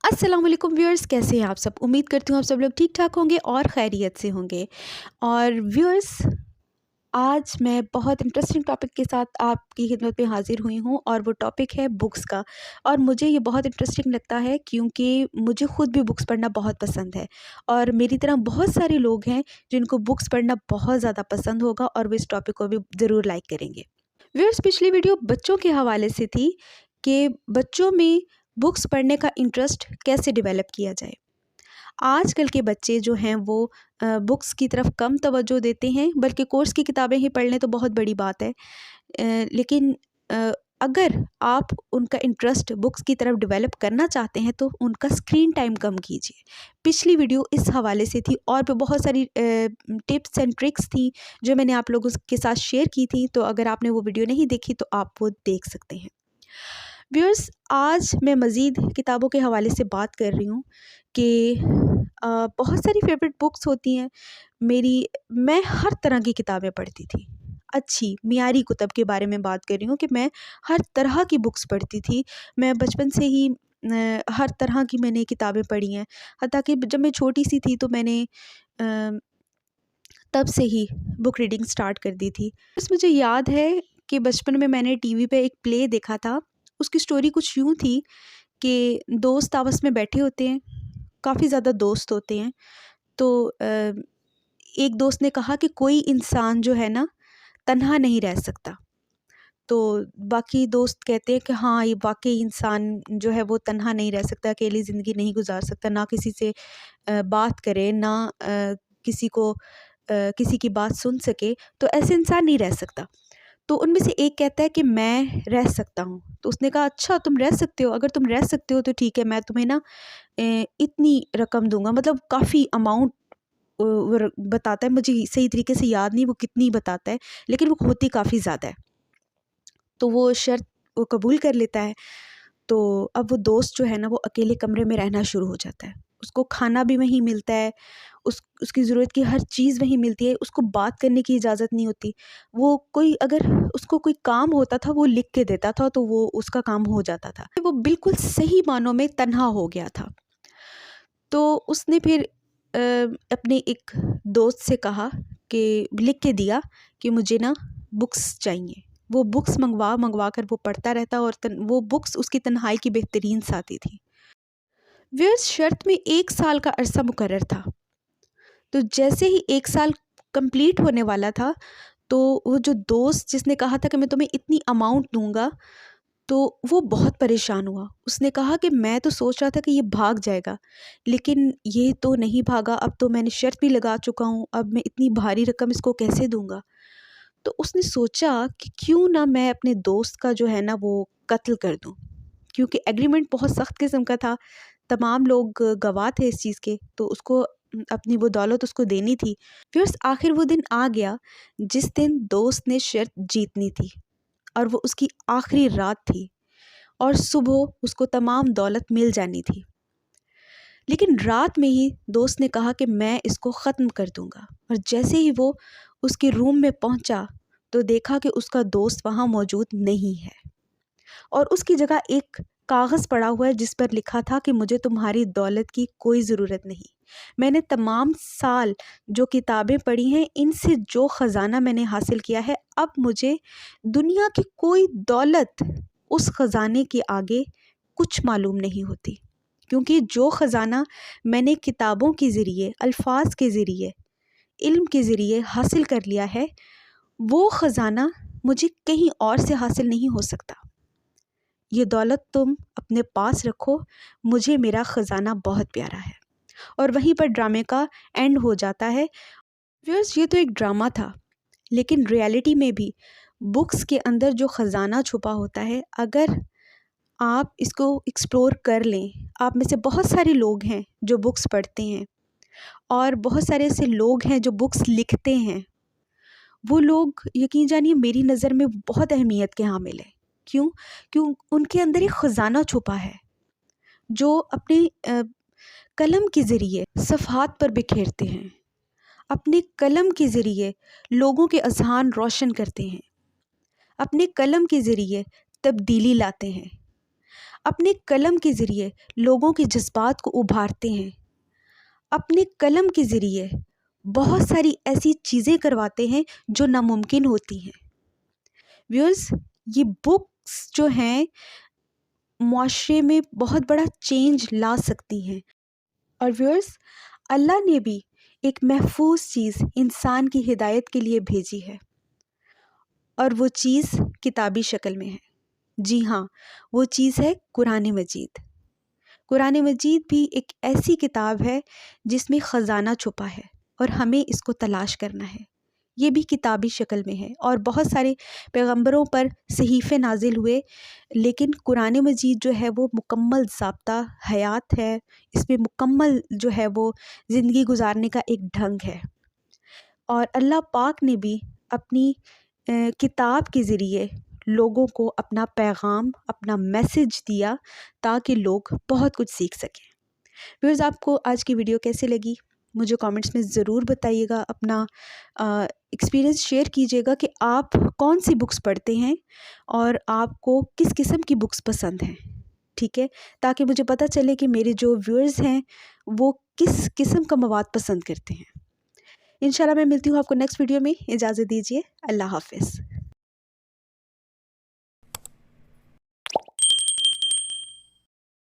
अस्सलाम वालेकुम व्यूअर्स, कैसे हैं आप सब। उम्मीद करती हूँ आप सब लोग ठीक ठाक होंगे और खैरियत से होंगे। और व्यूअर्स, आज मैं बहुत इंटरेस्टिंग टॉपिक के साथ आपकी खिदमत में हाजिर हुई हूँ और वो टॉपिक है बुक्स का। और मुझे ये बहुत इंटरेस्टिंग लगता है क्योंकि मुझे ख़ुद भी बुक्स पढ़ना बहुत पसंद है और मेरी तरह बहुत सारे लोग हैं जिनको बुक्स पढ़ना बहुत ज़्यादा पसंद होगा और वो इस टॉपिक को भी ज़रूर लाइक करेंगे। व्यूअर्स, पिछली वीडियो बच्चों के हवाले से थी कि बच्चों में बुक्स पढ़ने का इंटरेस्ट कैसे डेवलप किया जाए। आजकल के बच्चे जो हैं वो बुक्स की तरफ कम तवज्जो देते हैं, बल्कि कोर्स की किताबें ही पढ़ लें तो बहुत बड़ी बात है। लेकिन अगर आप उनका इंटरेस्ट बुक्स की तरफ डेवलप करना चाहते हैं तो उनका स्क्रीन टाइम कम कीजिए। पिछली वीडियो इस हवाले से थी और भी बहुत सारी टिप्स एंड ट्रिक्स थी जो मैंने आप लोगों के साथ शेयर की थी। तो अगर आपने वो वीडियो नहीं देखी तो आप वो देख सकते हैं। व्यूअर्स, आज मैं मज़ीद किताबों के हवाले से बात कर रही हूँ कि बहुत सारी फेवरेट बुक्स होती हैं मेरी। मैं हर तरह की किताबें पढ़ती थी। अच्छी मियारी कुतब के बारे में बात कर रही हूँ कि मैं हर तरह की बुक्स पढ़ती थी। मैं बचपन से ही हर तरह की मैंने किताबें पढ़ी हैं। हत्ता कि जब मैं छोटी सी थी तो मैंने तब से ही बुक रीडिंग स्टार्ट कर दी थी। बस मुझे याद है कि बचपन में मैंने टीवी पे एक प्ले देखा था। उसकी स्टोरी कुछ यूँ थी कि दोस्त आपस में बैठे होते हैं, काफ़ी ज़्यादा दोस्त होते हैं। तो एक दोस्त ने कहा कि कोई इंसान जो है ना तन्हा नहीं रह सकता। तो बाकी दोस्त कहते हैं कि हाँ, ये वाक़ई इंसान जो है वो तन्हा नहीं रह सकता, अकेली ज़िंदगी नहीं गुज़ार सकता, ना किसी से बात करे, ना किसी को किसी की बात सुन सके, तो ऐसे इंसान नहीं रह सकता। तो उनमें से एक कहता है कि मैं रह सकता हूँ। तो उसने कहा, अच्छा तुम रह सकते हो, अगर तुम रह सकते हो तो ठीक है, मैं तुम्हें ना इतनी रकम दूँगा। मतलब काफ़ी अमाउंट वो बताता है, मुझे सही तरीके से याद नहीं वो कितनी बताता है, लेकिन वो होती काफ़ी ज़्यादा है। तो वो शर्त वो कबूल कर लेता है। तो अब वो दोस्त जो है ना वो अकेले कमरे में रहना शुरू हो जाता है। उसको खाना भी वहीं मिलता है, उसकी ज़रूरत की हर चीज़ वहीं मिलती है, उसको बात करने की इजाज़त नहीं होती। वो कोई अगर उसको कोई काम होता था वो लिख के देता था तो वो उसका काम हो जाता था। वो बिल्कुल सही मानों में तन्हा हो गया था। तो उसने फिर अपने एक दोस्त से कहा कि लिख के दिया कि मुझे ना बुक्स चाहिए। वो बुक्स मंगवा कर वो पढ़ता रहता और वो बुक्स उसकी तन्हाई की बेहतरीन साथी थी। व्यूअर्स, शर्त में 1 साल का अरसा मुकर्रर था। तो जैसे ही 1 साल कंप्लीट होने वाला था तो वो जो दोस्त जिसने कहा था कि मैं तुम्हें इतनी अमाउंट दूंगा, तो वो बहुत परेशान हुआ। उसने कहा कि मैं तो सोच रहा था कि ये भाग जाएगा, लेकिन ये तो नहीं भागा। अब तो मैंने शर्त भी लगा चुका हूँ, अब मैं इतनी भारी रकम इसको कैसे दूंगा। तो उसने सोचा कि क्यों ना मैं अपने दोस्त का जो है ना वो कत्ल कर दूं, क्योंकि एग्रीमेंट बहुत सख्त किस्म का था। तमाम लोग गवाह थे इस चीज़ के, तो उसको अपनी वो दौलत उसको देनी थी। फिर आखिर वो दिन आ गया जिस दिन दोस्त ने शर्त जीतनी थी और वो उसकी आखिरी रात थी और सुबह उसको तमाम दौलत मिल जानी थी। लेकिन रात में ही दोस्त ने कहा कि मैं इसको ख़त्म कर दूंगा। और जैसे ही वो उसके रूम में पहुंचा तो देखा कि उसका दोस्त वहाँ मौजूद नहीं है और उसकी जगह एक कागज़ पड़ा हुआ है जिस पर लिखा था कि मुझे तुम्हारी दौलत की कोई ज़रूरत नहीं। मैंने तमाम साल जो किताबें पढ़ी हैं, इनसे जो ख़ज़ाना मैंने हासिल किया है, अब मुझे दुनिया की कोई दौलत उस ख़ज़ाने के आगे कुछ मालूम नहीं होती। क्योंकि जो ख़ज़ाना मैंने किताबों के ज़रिए, अल्फाज के ज़रिए, इल्म के ज़रिए हासिल कर लिया है, वो ख़ज़ाना मुझे कहीं और से हासिल नहीं हो सकता। ये दौलत तुम अपने पास रखो, मुझे मेरा ख़ज़ाना बहुत प्यारा है। और वहीं पर ड्रामे का एंड हो जाता है। व्यूअर्स, ये तो एक ड्रामा था, लेकिन रियलिटी में भी बुक्स के अंदर जो ख़ज़ाना छुपा होता है, अगर आप इसको एक्सप्लोर कर लें, आप में से बहुत सारे लोग हैं जो बुक्स पढ़ते हैं और बहुत सारे ऐसे लोग हैं जो बुक्स लिखते हैं। वो लोग यकीन जानिए मेरी नज़र में बहुत अहमियत के हामिल हैं। क्यों? क्यों उनके अंदर एक ख़ज़ाना छुपा है जो अपने कलम के ज़रिए सफ़हात पर बिखेरते हैं, अपने कलम के ज़रिए लोगों के अज़हान रोशन करते हैं, अपने कलम के ज़रिए तब्दीली लाते हैं, اپنے قلم کے ذریعے لوگوں کے جذبات کو ابھارتے ہیں، اپنے قلم کے ذریعے بہت ساری ایسی چیزیں کرواتے ہیں جو ناممکن ہوتی ہیں۔ ویورز، یہ بکس جو ہیں معاشرے میں بہت بڑا چینج لا سکتی ہیں، اور ویورز، اللہ نے بھی ایک محفوظ چیز انسان کی ہدایت کے لیے بھیجی ہے، اور وہ چیز کتابی شکل میں ہے۔ جی ہاں، وہ چیز ہے قرآن مجید۔ قرآن مجید بھی ایک ایسی کتاب ہے جس میں خزانہ چھپا ہے، اور ہمیں اس کو تلاش کرنا ہے۔ یہ بھی کتابی شکل میں ہے، اور بہت سارے پیغمبروں پر صحیفے نازل ہوئے، لیکن قرآن مجید جو ہے وہ مکمل ضابطہ حیات ہے، اس میں مکمل جو ہے وہ زندگی گزارنے کا ایک ڈھنگ ہے۔ اور اللہ پاک نے بھی اپنی کتاب کے ذریعے لوگوں کو اپنا پیغام، اپنا میسج دیا تاکہ لوگ بہت کچھ سیکھ سکیں۔ ویورز، آپ کو آج کی ویڈیو کیسے لگی؟ مجھے کامنٹس میں ضرور بتائیے گا، اپنا ایکسپیرینس شیئر کیجیے گا کہ آپ کون سی بکس پڑھتے ہیں اور آپ کو کس قسم کی بکس پسند ہیں، ٹھیک ہے؟ تاکہ مجھے پتہ چلے کہ میرے جو ویورز ہیں وہ کس قسم کا مواد پسند کرتے ہیں۔ انشاءاللہ میں ملتی ہوں آپ کو نیکسٹ ویڈیو میں۔ اجازت دیجیے، اللہ حافظ۔